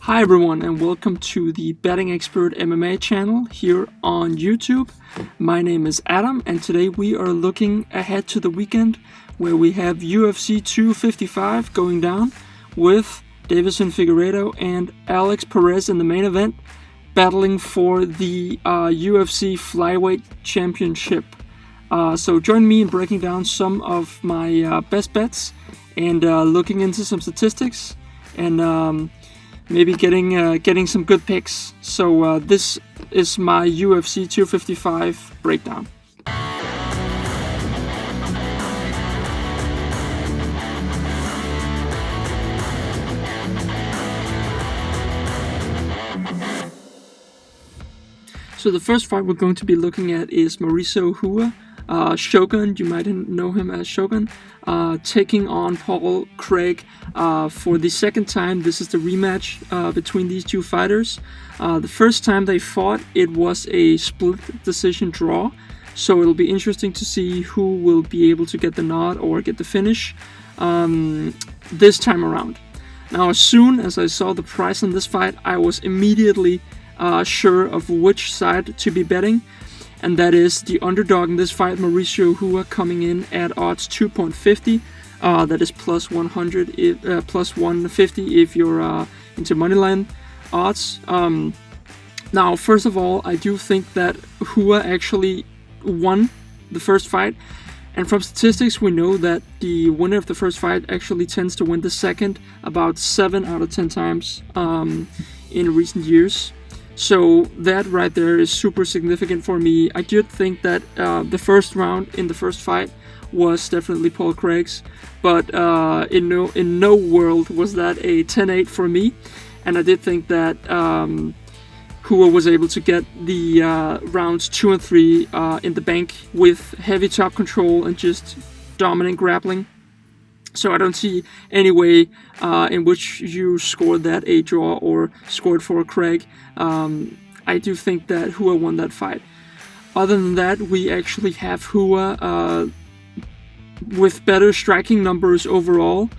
Hi everyone, and welcome to the Betting Expert MMA channel here on YouTube. My name is Adam, and today we are looking ahead to the weekend where we have UFC 255 going down with Deiveson Figueiredo and Alex Perez in the main event, battling for the UFC Flyweight Championship. So join me in breaking down some of my best bets and looking into some statistics and maybe getting some good picks. So this is my UFC 255 breakdown. So the first fight we're going to be looking at is Mauricio Shogun, you might know him as Shogun, taking on Paul Craig for the second time. This is the rematch between these two fighters. The first time they fought, it was a split decision draw, so it'll be interesting to see who will be able to get the nod or get the finish this time around. Now, as soon as I saw the price on this fight, I was immediately sure of which side to be betting, and that is the underdog in this fight, Mauricio coming in at odds 2.50. That is plus 100, plus 150 if you're into moneyline odds. Now, first of all, I do think that actually won the first fight, and from statistics we know that the winner of the first fight actually tends to win the second about 7 out of 10 times in recent years. So that right there is super significant for me. I did think that the first round in the first fight was definitely Paul Craig's, but in no world was that a 10-8 for me. And I did think that Hua was able to get the rounds 2 and 3 in the bank with heavy top control and just dominant grappling. So I don't see any way in which you scored that a draw or scored for Craig. I do think that Hua won that fight. Other than that, we actually have Hua with better striking numbers overall.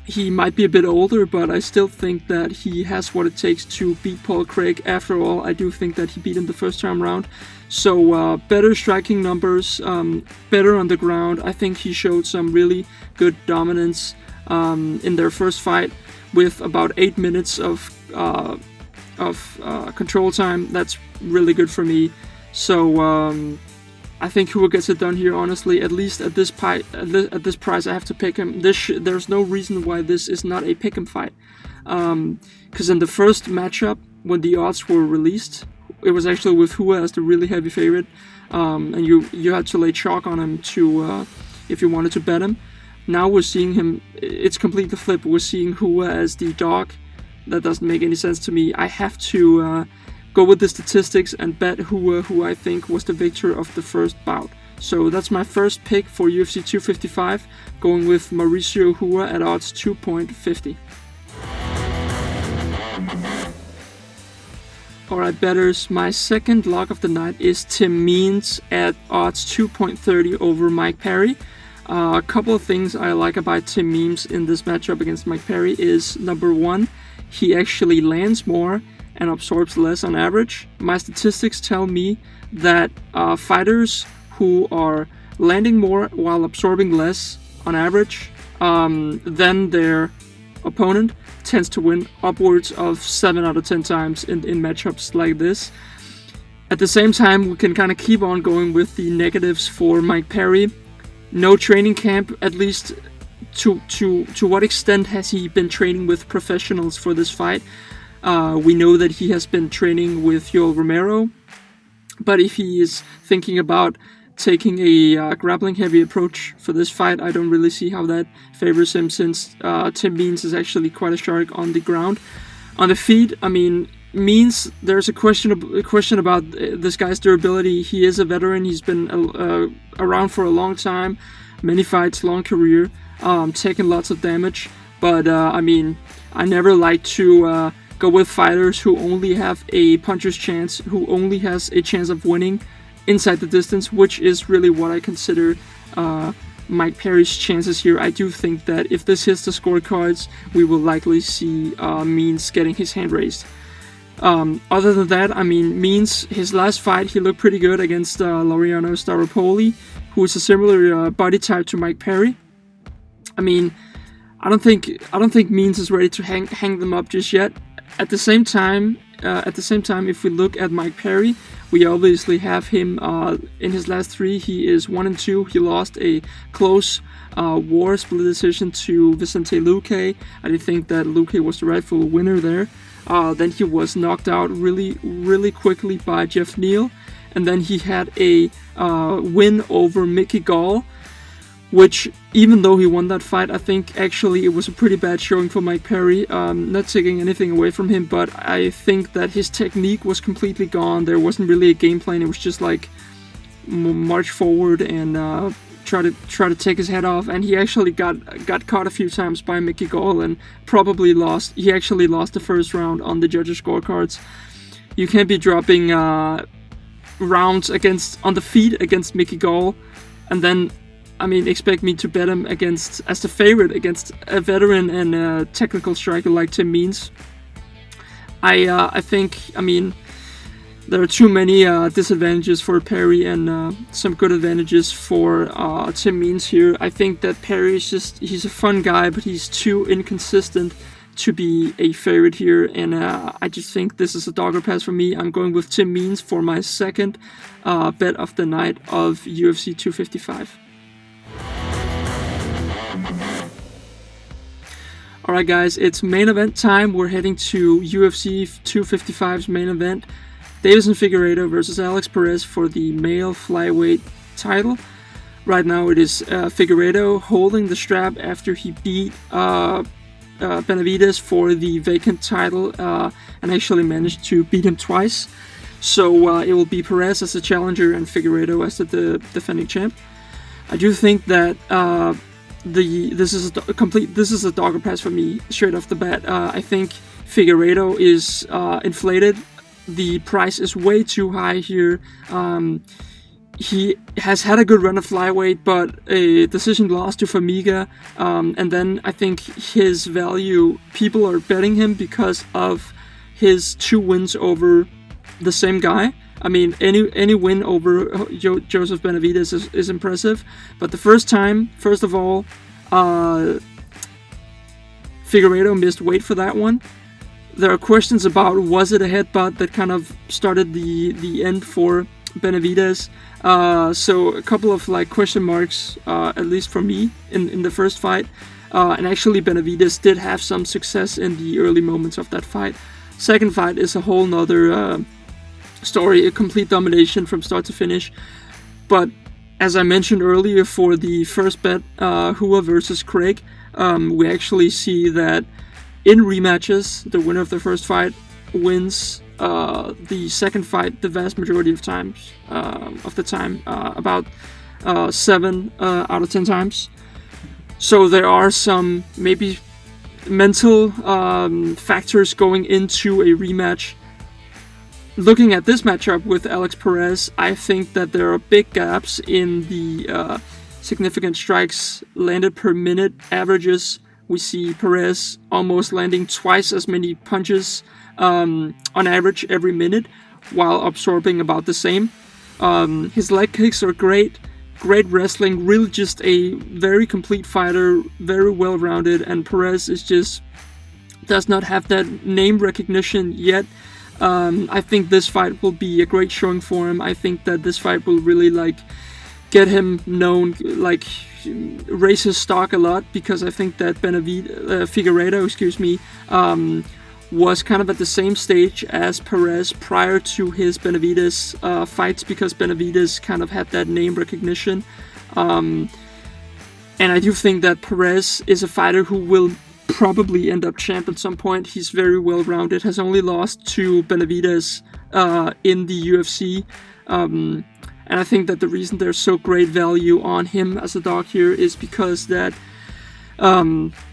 He might be a bit older, but I still think that he has what it takes to beat Paul Craig. After all, I do think that he beat him the first time round. So better striking numbers, better on the ground. I think he showed some really good dominance in their first fight with about 8 minutes of control time. That's really good for me. So I think Hua gets it done here, honestly. At least at this price, I have to pick him. There's no reason why this is not a pick 'em fight. Because in the first matchup, when the odds were released, it was actually with Hua as the really heavy favorite, and you had to lay chalk on him to if you wanted to bet him. Now we're seeing him. It's completely flipped. We're seeing Hua as the dog. That doesn't make any sense to me. I have to go with the statistics and bet Hua, who I think was the victor of the first bout. So that's my first pick for UFC 255, going with Mauricio Hua at odds 2.50. Alright betters, my second lock of the night is Tim Means at odds 2.30 over Mike Perry. A couple of things I like about Tim Means in this matchup against Mike Perry is, number one, he actually lands more and absorbs less on average. My statistics tell me that fighters who are landing more while absorbing less on average than their opponent tends to win upwards of 7 out of 10 times in matchups like this. At the same time, we can kind of keep on going with the negatives for Mike Perry. No training camp, at least to what extent has he been training with professionals for this fight? We know that he has been training with Yoel Romero, but if he is thinking about taking a grappling heavy approach for this fight, I don't really see how that favors him, since Tim Means is actually quite a shark on the ground. On the feet, I mean, Means, there's a question about this guy's durability. He is a veteran. He's been around for a long time, many fights, long career, taken lots of damage. But I mean, I never like to go with fighters who only have a puncher's chance, who only has a chance of winning inside the distance, which is really what I consider Mike Perry's chances here. I do think that if this hits the scorecards, we will likely see Means getting his hand raised. Other than that, I mean, Means, his last fight, he looked pretty good against Laureano Staropoli, who is a similar body type to Mike Perry. I mean, I don't think Means is ready to hang them up just yet. At the same time, if we look at Mike Perry, we obviously have him in his last 3. He is 1-2. He lost a close war split decision to Vicente Luque. I did think that Luque was the rightful winner there. Then he was knocked out really quickly by Jeff Neal, and then he had a win over Mickey Gall, which, even though he won that fight, I think actually it was a pretty bad showing for Mike Perry. Not taking anything away from him, but I think that his technique was completely gone. There wasn't really a game plan. It was just like march forward and try to take his head off. And he actually got caught a few times by Mickey Gall and probably lost. He actually lost the first round on the judges' scorecards. You can't be dropping rounds on the feet against Mickey Gall, and then, I mean, expect me to bet him as the favorite against a veteran and a technical striker like Tim Means. I think, I mean, there are too many disadvantages for Perry and some good advantages for Tim Means here. I think that Perry is he's a fun guy, but he's too inconsistent to be a favorite here, and I just think this is a dogger pass for me. I'm going with Tim Means for my second bet of the night of UFC 255. Alright guys, it's main event time. We're heading to UFC 255's main event. Deiveson Figueiredo versus Alex Perez for the male flyweight title. Right now it is Figueiredo holding the strap after he beat Benavidez for the vacant title and actually managed to beat him twice. So it will be Perez as the challenger and Figueiredo as the defending champ. I do think that this is a dogger pass for me straight off the bat. I think Figueiredo is inflated. The price is way too high here. He has had a good run of flyweight, but a decision loss to Formiga, and then I think his value, people are betting him because of his 2 wins over the same guy. I mean, any win over Joseph Benavidez is impressive, but the first of all, Figueiredo missed weight for that one. There are questions about, was it a headbutt that kind of started the end for Benavidez? So a couple of question marks, at least for me, in the first fight. And actually Benavidez did have some success in the early moments of that fight. Second fight is a whole nother story, a complete domination from start to finish. But as I mentioned earlier, for the first bet, Hua versus Craig, we actually see that in rematches, the winner of the first fight wins the second fight the vast majority of the time, about 7 out of 10 times. So there are some maybe mental factors going into a rematch. Looking at this matchup with Alex Perez, I think that there are big gaps in the significant strikes landed per minute averages. We see Perez almost landing twice as many punches on average every minute, while absorbing about the same. His leg kicks are great wrestling, really just a very complete fighter, very well-rounded, and Perez does not have that name recognition yet. I think this fight will be a great showing for him. I think that this fight will really get him known, raise his stock a lot, because I think that Figueiredo, was kind of at the same stage as Perez prior to his Benavidez fights, because Benavidez kind of had that name recognition. And I do think that Perez is a fighter who will probably end up champ at some point. He's very well-rounded, has only lost to Benavidez in the UFC. And I think that the reason there's so great value on him as a dog here is because that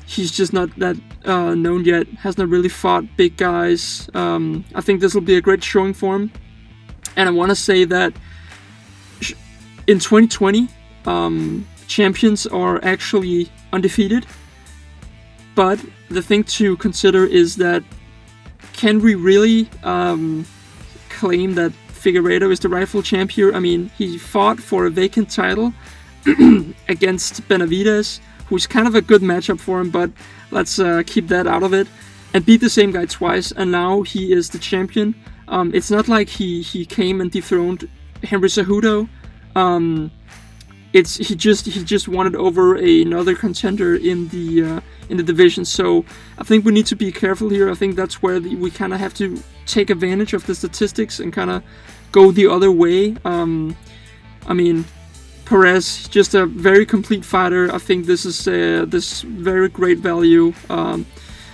he's just not that known yet, has not really fought big guys. I think this will be a great showing for him. And I want to say that in 2020, champions are actually undefeated. But the thing to consider is that, can we really claim that Figueiredo is the rightful champ here? I mean, he fought for a vacant title against Benavidez, who's kind of a good matchup for him, but let's keep that out of it, and beat the same guy twice, and now he is the champion. It's not like he came and dethroned Henry Cejudo. He just won it over another contender in the division. So I think we need to be careful here. I think that's where we kind of have to take advantage of the statistics and kind of go the other way. I mean, Perez, just a very complete fighter. I think this is this very great value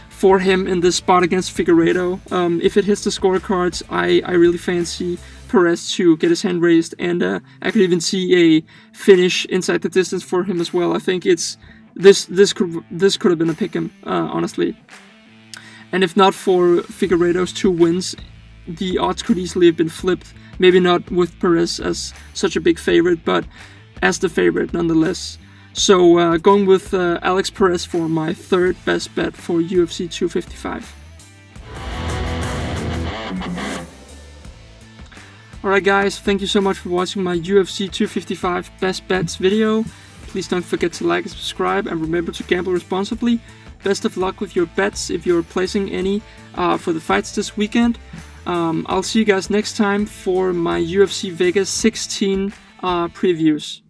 for him in this spot against Figueiredo. If it hits the scorecards, I really fancy Perez to get his hand raised, and I could even see a finish inside the distance for him as well. I think it's this could have been a pick'em, honestly. And if not for Figueiredo's 2 wins, the odds could easily have been flipped. Maybe not with Perez as such a big favorite, but as the favorite nonetheless. So going with Alex Perez for my 3rd best bet for UFC 255. Alright guys, thank you so much for watching my UFC 255 best bets video. Please don't forget to like and subscribe, and remember to gamble responsibly. Best of luck with your bets if you're placing any for the fights this weekend. I'll see you guys next time for my UFC Vegas 16 previews.